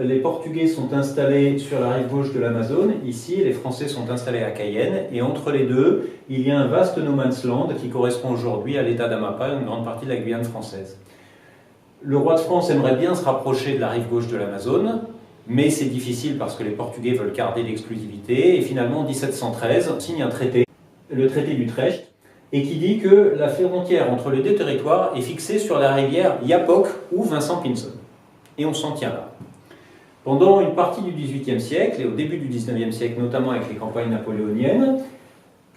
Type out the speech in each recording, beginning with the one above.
les Portugais sont installés sur la rive gauche de l'Amazone. Ici, les Français sont installés à Cayenne. Et entre les deux, il y a un vaste no man's land qui correspond aujourd'hui à l'État d'Amapá, une grande partie de la Guyane française. Le roi de France aimerait bien se rapprocher de la rive gauche de l'Amazone, mais c'est difficile parce que les Portugais veulent garder l'exclusivité. Et finalement, en 1713, on signe un traité, le traité d'Utrecht, et qui dit que la frontière entre les deux territoires est fixée sur la rivière Yabok ou Vincent Pinson. Et on s'en tient là. Pendant une partie du XVIIIe siècle et au début du XIXe siècle, notamment avec les campagnes napoléoniennes,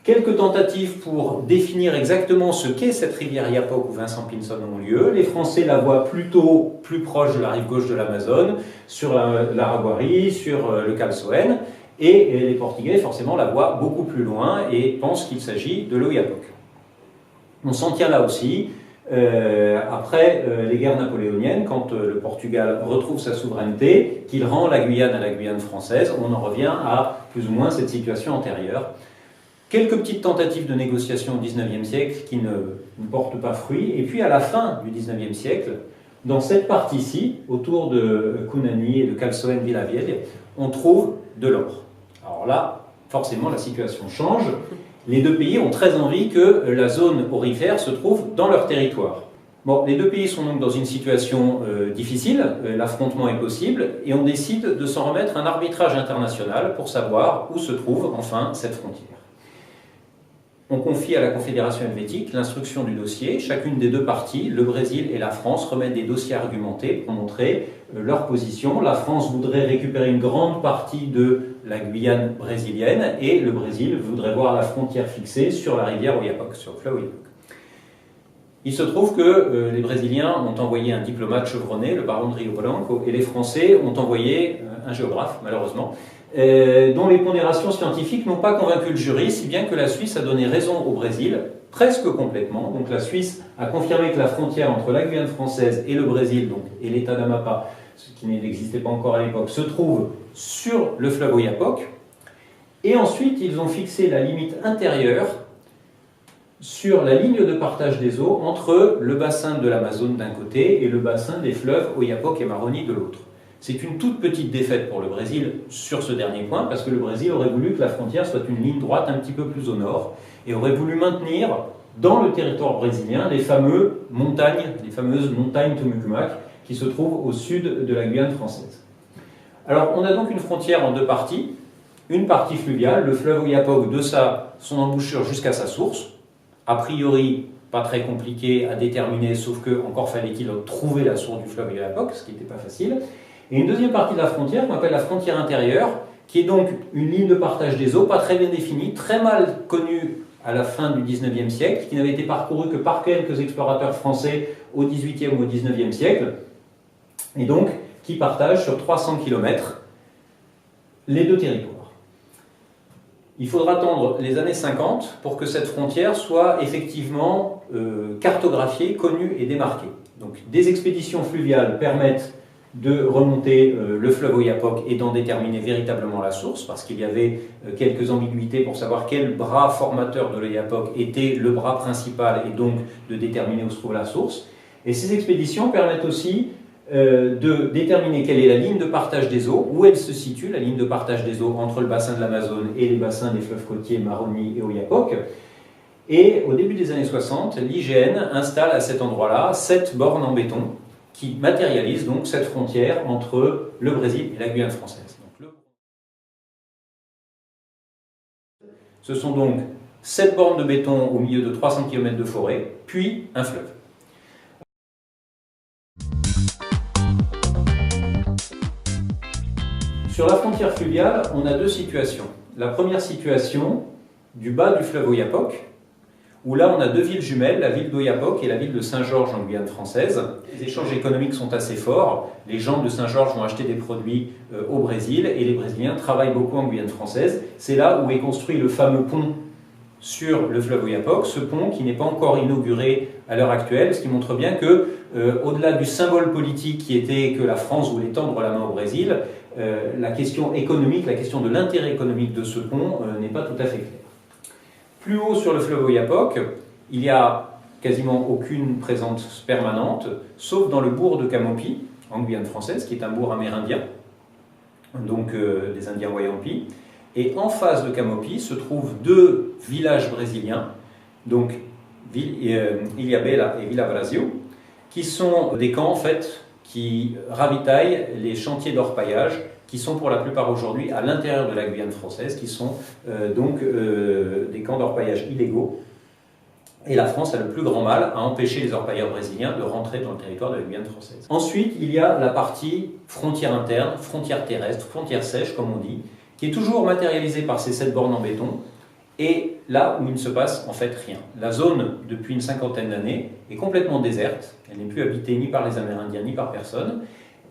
quelques tentatives pour définir exactement ce qu'est cette rivière Yabok ou Vincent Pinson ont lieu. Les Français la voient plutôt plus proche de la rive gauche de l'Amazone, sur l'Araguari, sur le Calçoene, et les Portugais forcément la voient beaucoup plus loin et pensent qu'il s'agit de l'Oyapock. On s'en tient là aussi. Après les guerres napoléoniennes, quand le Portugal retrouve sa souveraineté, qu'il rend la Guyane à la Guyane française, on en revient à plus ou moins cette situation antérieure. Quelques petites tentatives de négociation au XIXe siècle qui ne portent pas fruit, et puis à la fin du XIXe siècle, dans cette partie-ci, autour de Cunani et de Calçoene-Villavieille, on trouve de l'or. Alors là, forcément, la situation change. Les deux pays ont très envie que la zone aurifère se trouve dans leur territoire. Bon, les deux pays sont donc dans une situation difficile, l'affrontement est possible, et on décide de s'en remettre à un arbitrage international pour savoir où se trouve enfin cette frontière. On confie à la Confédération helvétique l'instruction du dossier. Chacune des deux parties, le Brésil et la France, remettent des dossiers argumentés pour montrer leur position. La France voudrait récupérer une grande partie de la Guyane brésilienne et le Brésil voudrait voir la frontière fixée sur la rivière Oyapock, sur le fleuve Oyapock. Il se trouve que les Brésiliens ont envoyé un diplomate chevronné, le baron de Rio Branco, et les Français ont envoyé un géographe, malheureusement, dont les pondérations scientifiques n'ont pas convaincu le jury, si bien que la Suisse a donné raison au Brésil, presque complètement. Donc la Suisse a confirmé que la frontière entre la Guyane française et le Brésil, donc, et l'État d'Amapá, ce qui n'existait pas encore à l'époque, se trouve sur le fleuve Oyapock. Et ensuite, ils ont fixé la limite intérieure sur la ligne de partage des eaux entre le bassin de l'Amazone d'un côté et le bassin des fleuves Oyapock et Maroni de l'autre. C'est une toute petite défaite pour le Brésil sur ce dernier point, parce que le Brésil aurait voulu que la frontière soit une ligne droite un petit peu plus au nord, et aurait voulu maintenir dans le territoire brésilien les fameuses montagnes Tumucumac, qui se trouvent au sud de la Guyane française. Alors on a donc une frontière en deux parties, une partie fluviale, le fleuve Oyapock de son embouchure jusqu'à sa source, a priori pas très compliqué à déterminer, sauf que encore fallait-il trouver la source du fleuve Oyapock, ce qui n'était pas facile. Et une deuxième partie de la frontière qu'on appelle la frontière intérieure, qui est donc une ligne de partage des eaux, pas très bien définie, très mal connue à la fin du XIXe siècle, qui n'avait été parcourue que par quelques explorateurs français au XVIIIe ou au XIXe siècle, et donc qui partage sur 300 km les deux territoires. Il faudra attendre les années 50 pour que cette frontière soit effectivement cartographiée, connue et démarquée. Donc des expéditions fluviales permettent de remonter le fleuve Oyapock et d'en déterminer véritablement la source, parce qu'il y avait quelques ambiguïtés pour savoir quel bras formateur de l'Oyapock était le bras principal, et donc de déterminer où se trouve la source. Et ces expéditions permettent aussi de déterminer quelle est la ligne de partage des eaux, où elle se situe, la ligne de partage des eaux entre le bassin de l'Amazone et les bassins des fleuves côtiers Maroni et Oyapock. Et au début des années 60, l'IGN installe à cet endroit-là 7 bornes en béton, qui matérialise donc cette frontière entre le Brésil et la Guyane française. Ce sont donc 7 bornes de béton au milieu de 300 km de forêt, puis un fleuve. Sur la frontière fluviale, on a deux situations. La première situation, du bas du fleuve Oyapock, où là on a deux villes jumelles, la ville d'Oyapock et la ville de Saint-Georges en Guyane française. Les échanges économiques sont assez forts, les gens de Saint-Georges vont acheter des produits au Brésil et les Brésiliens travaillent beaucoup en Guyane française. C'est là où est construit le fameux pont sur le fleuve Oyapock, ce pont qui n'est pas encore inauguré à l'heure actuelle, ce qui montre bien que, au-delà du symbole politique qui était que la France voulait tendre la main au Brésil, la question économique, la question de l'intérêt économique de ce pont n'est pas tout à fait claire. Plus haut sur le fleuve Oyapock, il n'y a quasiment aucune présence permanente, sauf dans le bourg de Camopi, en Guyane française, qui est un bourg amérindien, donc des Indiens Wayampi. Et en face de Camopi se trouvent deux villages brésiliens, donc Ilhabela et Vila Brasil, qui sont des camps en fait qui ravitaillent les chantiers d'orpaillage qui sont pour la plupart aujourd'hui à l'intérieur de la Guyane française, qui sont des camps d'orpaillage illégaux. Et la France a le plus grand mal à empêcher les orpailleurs brésiliens de rentrer dans le territoire de la Guyane française. Ensuite, il y a la partie frontière interne, frontière terrestre, frontière sèche, comme on dit, qui est toujours matérialisée par ces 7 bornes en béton, et là où il ne se passe en fait rien. La zone, depuis une cinquantaine d'années, est complètement déserte, elle n'est plus habitée ni par les Amérindiens ni par personne,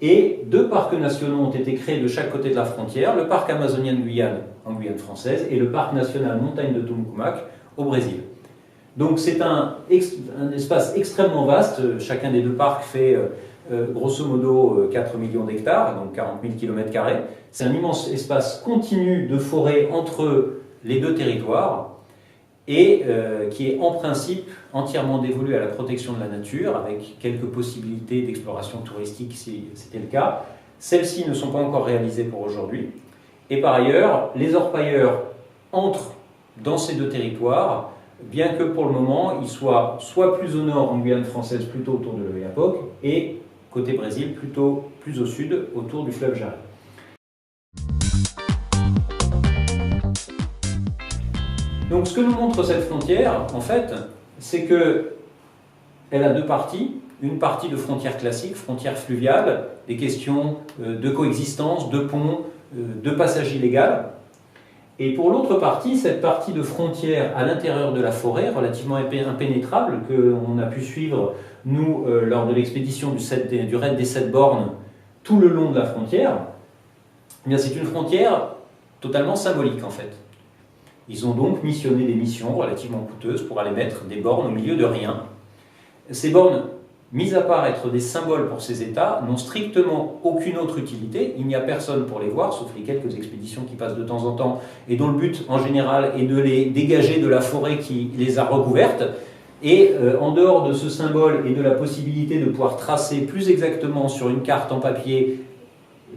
et 2 parcs nationaux ont été créés de chaque côté de la frontière, le parc amazonien de Guyane, en Guyane française, et le parc national montagne de Tumucumac, au Brésil. Donc c'est un espace extrêmement vaste, chacun des 2 parcs fait grosso modo 4 millions d'hectares, donc 40 000 km². C'est un immense espace continu de forêt entre les 2 territoires et qui est en principe entièrement dévolu à la protection de la nature, avec quelques possibilités d'exploration touristique si c'était le cas. Celles-ci ne sont pas encore réalisées pour aujourd'hui. Et par ailleurs, les orpailleurs entrent dans ces 2 territoires, bien que pour le moment, ils soient soit plus au nord en Guyane française, plutôt autour de l'Oyapock, et côté Brésil, plutôt plus au sud, autour du fleuve Jarry. Donc ce que nous montre cette frontière, en fait, c'est qu'elle a 2 parties. Une partie de frontière classique, frontière fluviale, des questions de coexistence, de ponts, de passage illégal. Et pour l'autre partie, cette partie de frontière à l'intérieur de la forêt, relativement impénétrable, qu'on a pu suivre, nous, lors de l'expédition du raid des 7 bornes, tout le long de la frontière, eh c'est une frontière totalement symbolique, en fait. Ils ont donc missionné des missions relativement coûteuses pour aller mettre des bornes au milieu de rien. Ces bornes, mis à part être des symboles pour ces États, n'ont strictement aucune autre utilité. Il n'y a personne pour les voir, sauf les quelques expéditions qui passent de temps en temps, et dont le but, en général, est de les dégager de la forêt qui les a recouvertes. Et en dehors de ce symbole et de la possibilité de pouvoir tracer plus exactement sur une carte en papier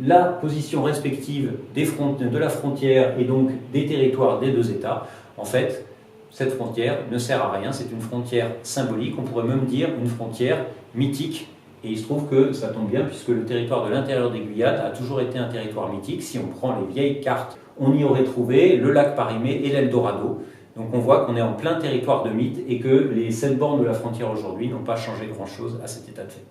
la position respective de la frontière et donc des territoires des 2 États, en fait, cette frontière ne sert à rien, c'est une frontière symbolique, on pourrait même dire une frontière mythique. Et il se trouve que ça tombe bien puisque le territoire de l'intérieur des Guyanes a toujours été un territoire mythique. Si on prend les vieilles cartes, on y aurait trouvé le lac Parimé et l'Eldorado. Donc on voit qu'on est en plein territoire de mythe et que les 7 bornes de la frontière aujourd'hui n'ont pas changé grand-chose à cet état de fait.